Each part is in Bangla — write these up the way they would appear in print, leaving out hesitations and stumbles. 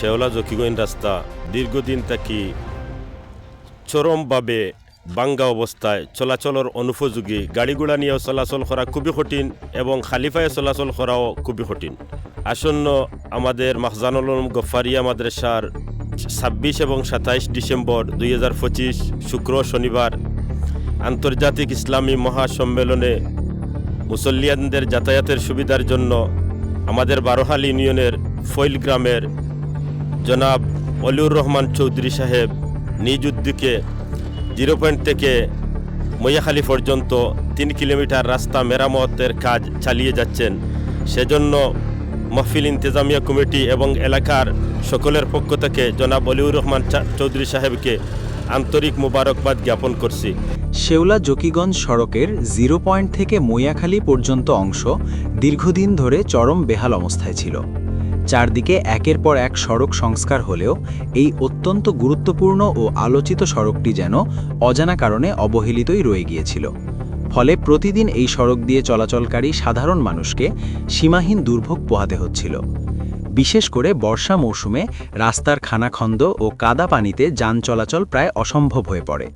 শেওলা জকিগঞ্জ রাস্তা দীর্ঘদিন থাকি চরমভাবে বাঙ্গা অবস্থায় চলাচলের অনুপযোগী, গাড়িগুড়া নিয়েও চলাচল করা খুবই কঠিন এবং খালিফায় চলাচল করাও খুবই কঠিন। আসন্ন আমাদের মাখজানুল উলুম গফফারিয়া মাদ্রাসার 26 এবং 27 ডিসেম্বর 2025 শুক্র শনিবার আন্তর্জাতিক ইসলামী মহাসম্মেলনে মুসল্লিয়ানদের যাতায়াতের সুবিধার জন্য আমাদের বারোহাল ইউনিয়নের ফৈল গ্রামের জনাব অলিউর রহমান চৌধুরী সাহেব নিজ উদ্যোগে 0 পয়েন্ট থেকে মৈয়াখালী পর্যন্ত 3 কিলোমিটার রাস্তা মেরামতের কাজ চালিয়ে যাচ্ছেন। সেজন্য মাহফিল ইন্তেজামিয়া কমিটি এবং এলাকার সকলের পক্ষ থেকে জনাব অলিউর রহমান চৌধুরী সাহেবকে আন্তরিক মোবারকবাদ জ্ঞাপন করছি। শেওলা জকিগঞ্জ সড়কের 0 পয়েন্ট থেকে মৈয়াখালী পর্যন্ত অংশ দীর্ঘদিন ধরে চরম বেহাল অবস্থায় ছিল। চারদিকে একের পর এক সড়ক সংস্কার হলেও এই অত্যন্ত গুরুত্বপূর্ণ ও আলোচিত সড়কটি যেন অজানা কারণে অবহেলিতই রয়ে গিয়েছিল। ফলে প্রতিদিন এই সড়ক দিয়ে চলাচলকারী সাধারণ মানুষকে সীমাহীন দুর্ভোগ পোহাতে হচ্ছিল। বিশেষ করে বর্ষা মৌসুমে রাস্তার খানাখন্দ ও কাদা পানিতে যান চলাচল প্রায় অসম্ভব হয়ে পড়ে।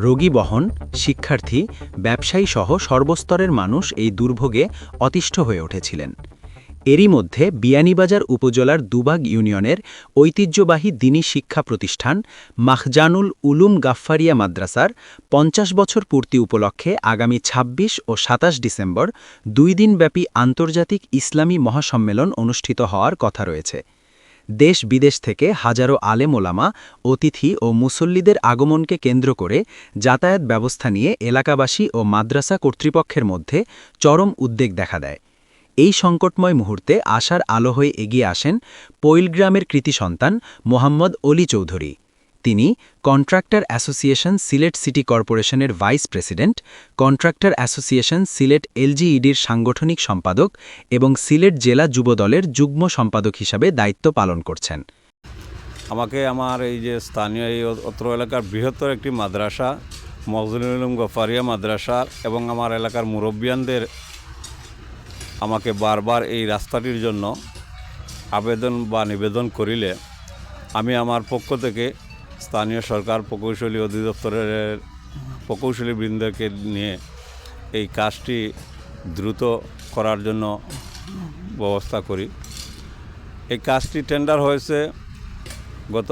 রোগী বহন, শিক্ষার্থী, ব্যবসায়ী সহ সর্বস্তরের মানুষ এই দুর্ভোগে অতিষ্ঠ হয়ে উঠেছিলেন। এরই মধ্যে বিয়ানীবাজার উপজেলার দুবাগ ইউনিয়নের ঐতিহ্যবাহী দ্বীনী শিক্ষা প্রতিষ্ঠান মাখজানুল উলুম গাফফারিয়া মাদ্রাসার 50 বছর পূর্তি উপলক্ষে আগামী 26 ও 27 ডিসেম্বর 2 দিনব্যাপী আন্তর্জাতিক ইসলামী মহাসম্মেলন অনুষ্ঠিত হওয়ার কথা রয়েছে। দেশ বিদেশ থেকে হাজারো আলেম ওলামা, অতিথি ও মুসল্লিদের আগমনকে কেন্দ্র করে যাতায়াত ব্যবস্থা নিয়ে এলাকাবাসী ও মাদ্রাসা কর্তৃপক্ষের মধ্যে চরম উদ্বেগ দেখা দেয়। এই সংকটময় মুহূর্তে আশার আলো হয়ে এগিয়ে আসেন পৈল গ্রামের কৃতি সন্তান মোহাম্মদ অলি চৌধুরী। তিনি কন্ট্রাক্টর অ্যাসোসিয়েশন সিলেট সিটি কর্পোরেশনের vice president, contractor association Sylhet এলজিইডির সাংগঠনিক সম্পাদক এবং সিলেট জেলা যুবদলের যুগ্ম সম্পাদক হিসাবে দায়িত্ব পালন করছেন। আমাকে আমার এই যে স্থানীয় এই অত্র এলাকার বৃহত্তর একটি মাদ্রাসা মাখজানুল উলুম গফফারিয়া মাদ্রাসা এবং আমার এলাকার মুরব্বিয়ানদের আমাকে বারবার এই রাস্তাটির জন্য আবেদন বা নিবেদন করিলে আমি আমার পক্ষ থেকে স্থানীয় সরকার প্রকৌশলী অধিদপ্তরের প্রকৌশলীবৃন্দকে নিয়ে এই কাজটি দ্রুত করার জন্য ব্যবস্থা করি। এই কাজটি টেন্ডার হয়েছে গত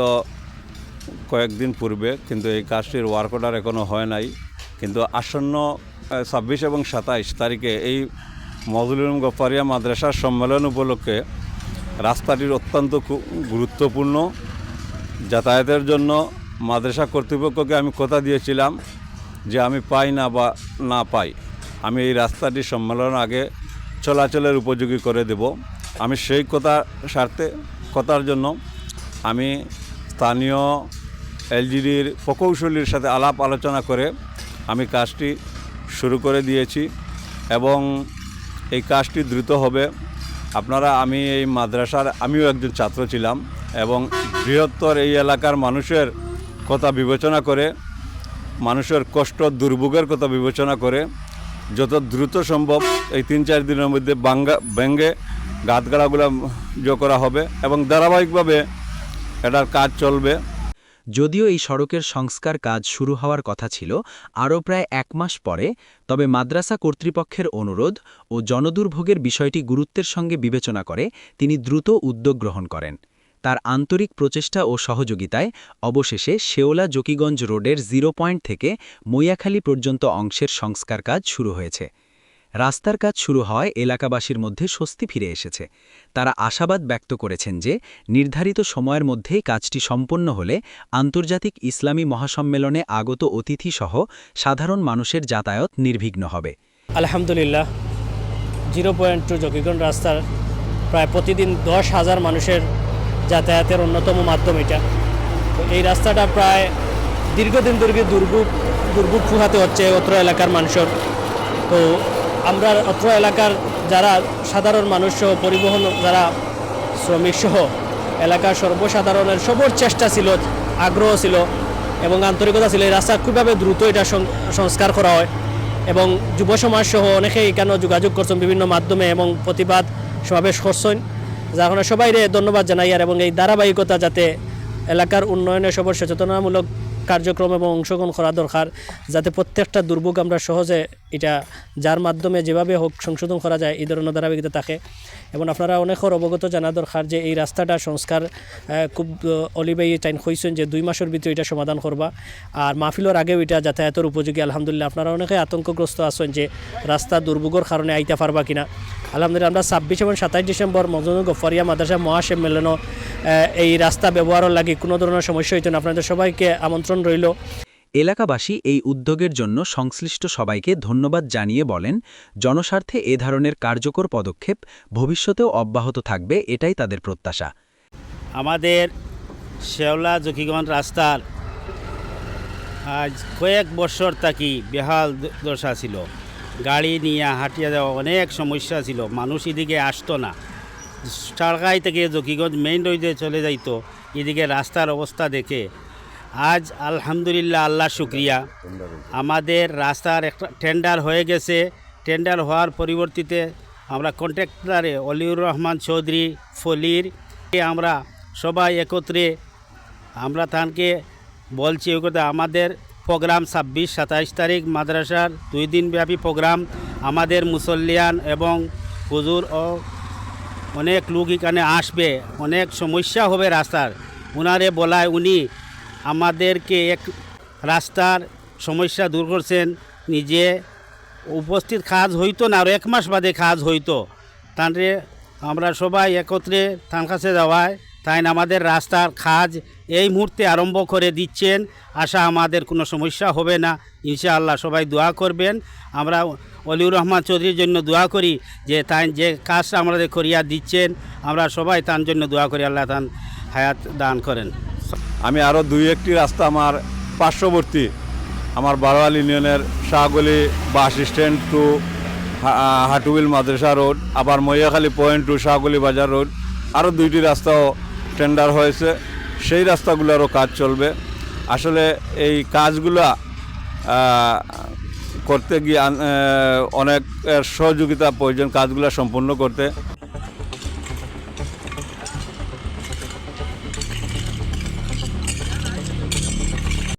কয়েকদিন পূর্বে, কিন্তু এই কাজটির ওয়ার্ক অর্ডার এখনও হয় নাই। কিন্তু আসন্ন 26 এবং 27 তারিখে এই মাখজানুল উলুম গফফারিয়া মাদ্রাসার সম্মেলন উপলক্ষে রাস্তাটির অত্যন্ত গুরুত্বপূর্ণ। যাতায়াতের জন্য মাদ্রাসা কর্তৃপক্ষকে আমি কথা দিয়েছিলাম যে আমি পাই না বা না পাই, আমি এই রাস্তাটি সম্মেলনের আগে চলাচলের উপযোগী করে দেব। আমি সেই কথার জন্য আমি স্থানীয় এলজিডির প্রকৌশলীর সাথে আলাপ আলোচনা করে আমি কাজটি শুরু করে দিয়েছি এবং এই কাজটি দ্রুত হবে। আমি এই মাদ্রাসার আমিও একজন ছাত্র ছিলাম এবং বৃহত্তর এই এলাকার মানুষের কথা বিবেচনা করে, মানুষের কষ্ট দুর্ভোগের কথা বিবেচনা করে যত দ্রুত সম্ভব এই 3-4 দিনের মধ্যে ভেঙে গাঁতগাড়াগুলো করা হবে এবং ধারাবাহিকভাবে এটার কাজ চলবে। যদিও এই সড়কের সংস্কার কাজ শুরু হওয়ার কথা ছিল আরও প্রায় 1 মাস পরে, তবে মাদ্রাসা কর্তৃপক্ষের অনুরোধ ও জনদুর্ভোগের বিষয়টি গুরুত্বের সঙ্গে বিবেচনা করে তিনি দ্রুত উদ্যোগ গ্রহণ করেন। তার আন্তরিক প্রচেষ্টা ও সহযোগিতায় অবশেষে শেওলা জকিগঞ্জ রোডের 0 পয়েন্ট থেকে মৈয়াখালী পর্যন্ত অংশের সংস্কার কাজ শুরু হয়েছে। রাস্তার কাজ শুরু হওয়ায় এলাকাবাসীর মধ্যে স্বস্তি ফিরে এসেছে। তারা আশাবাদ ব্যক্ত করেছেন যে নির্ধারিত সময়ের মধ্যেই কাজটি সম্পন্ন হলে আন্তর্জাতিক ইসলামী মহাসম্মেলনে আগত অতিথি সহ সাধারণ মানুষের যাতায়াত নির্বিঘ্ন হবে। আলহামদুলিল্লাহ, 0 পয়েন্ট টু জকিগঞ্জ রাস্তার প্রায় প্রতিদিন 10,000 মানুষের যাতায়াতের অন্যতম মাধ্যম এটা। তো এই রাস্তাটা প্রায় দীর্ঘদিন ধরে দুর্ভোগ পোহাতে হচ্ছে অত্র এলাকার মানুষের। তো আমরা অত্র এলাকার যারা সাধারণ মানুষ সহ পরিবহন যারা শ্রমিক সহ এলাকার সর্বসাধারণের সবার চেষ্টা ছিল, আগ্রহ ছিল এবং আন্তরিকতা ছিল এই রাস্তা কীভাবে দ্রুত এটা সংস্কার করা হয়। এবং যুব সমাজ সহ অনেকেই এখানে যোগাযোগ করছেন বিভিন্ন মাধ্যমে এবং প্রতিবাদ সমাবেশ করছেন যার কারণে সবাইরে ধন্যবাদ জানাই আর এবং এই ধারাবাহিকতা যাতে এলাকার উন্নয়নে সবার সচেতনামূলক কার্যক্রম এবং অংশগ্রহণ করা দরকার, যাতে প্রত্যেকটা দুর্ভোগ আমরা সহজে এটা যার মাধ্যমে যেভাবে হোক সংশোধন করা যায় এই ধরনের ধারাবাহিকতা থাকে। এবং আপনারা অনেকের অবগত জানা দরকার যে এই রাস্তাটা সংস্কার খুব অলিবাই টাইম হয়েছেন যে 2 মাসের ভিতরে এটা সমাধান করবা, আর মাহফিলের আগেও এটা যাতায়াতের উপযোগী। আলহামদুলিল্লাহ আপনারা অনেকে আতঙ্কগ্রস্ত আছেন যে রাস্তা দুর্ভোগের কারণে আইতে পারবা কিনা। আলহামদুলিল্লাহ আমরা 26 এবং 27 ডিসেম্বর মজনুর গফারিয়া মাদ্রাসা মহাসম্মেলনও এই রাস্তা ব্যবহারের লাগে কোনো ধরনের সমস্যা হইতো না। আপনাদের সবাইকে আমন্ত্রণ রইল। এলাকাবাসী এই উদ্যোগের জন্য সংশ্লিষ্ট সবাইকে ধন্যবাদ জানিয়ে বলেন, জনস্বার্থে এ ধরনের কার্যকর পদক্ষেপ ভবিষ্যতেও অব্যাহত থাকবে, এটাই তাদের প্রত্যাশা। আমাদের শেওলা জকিগঞ্জ রাস্তার আজ কয়েক বছর থাকি বেহাল দশা ছিল। গাড়ি নিয়ে হাঁটিয়ে যাওয়া অনেক সমস্যা ছিল, মানুষ এদিকে আসতো না। সারগাই থেকে জকিগঞ্জ মেইন রোডে চলে যাইতো, এদিকে রাস্তার অবস্থা দেখে আজ আলহামদুলিল্লাহ আল্লাহ শুক্রিয়া, আমাদের রাস্তার একটা টেন্ডার হয়ে গেছে। টেন্ডার হওয়ার পরিবর্তিতে আমরা কন্ট্রাক্টরে অলিউর রহমান চৌধুরী ফলির আমরা সবাই একত্রে আমরা তাকে বলছি ওই কথা। আমাদের প্রোগ্রাম 26-27 তারিখ মাদ্রাসার 2 দিনব্যাপী প্রোগ্রাম। আমাদের মুসল্লিয়ান এবং হুজুর ও অনেক লোক এখানে আসবে, অনেক সমস্যা হবে রাস্তার। উনারে বলায় উনি আমাদেরকে এক রাস্তার সমস্যা দূর করছেন, নিজে উপস্থিত কাজ হইতো না, আর 1 মাস বাদে কাজ হইতো। তানরে আমরা সবাই একত্রে তার কাছে যাওয়ায় তাই আমাদের রাস্তার কাজ এই মুহূর্তে আরম্ভ করে দিচ্ছেন। আশা আমাদের কোনো সমস্যা হবে না ইনশাআল্লাহ। সবাই দোয়া করবেন। আমরা অলিউর রহমান চৌধুরীর জন্য দোয়া করি যে তাই যে কাজটা আমাদের করিয়া দিচ্ছেন, আমরা সবাই তার জন্য দোয়া করি আল্লাহ তান হায়াত দান করেন। আমি আরও 2-1টি রাস্তা আমার পার্শ্ববর্তী আমার বারোয়াল ইউনিয়নের Shahgoli bus stand to Hatubil Madrasa road, আবার মৈয়াখালী পয়েন্ট টু শাহগলি বাজার রোড, আরও 2টি রাস্তাও টেন্ডার হয়েছে। সেই রাস্তাগুলোরও কাজ চলবে। আসলে এই কাজগুলা করতে গিয়ে অনেক সহযোগিতা প্রয়োজন কাজগুলো সম্পূর্ণ করতে।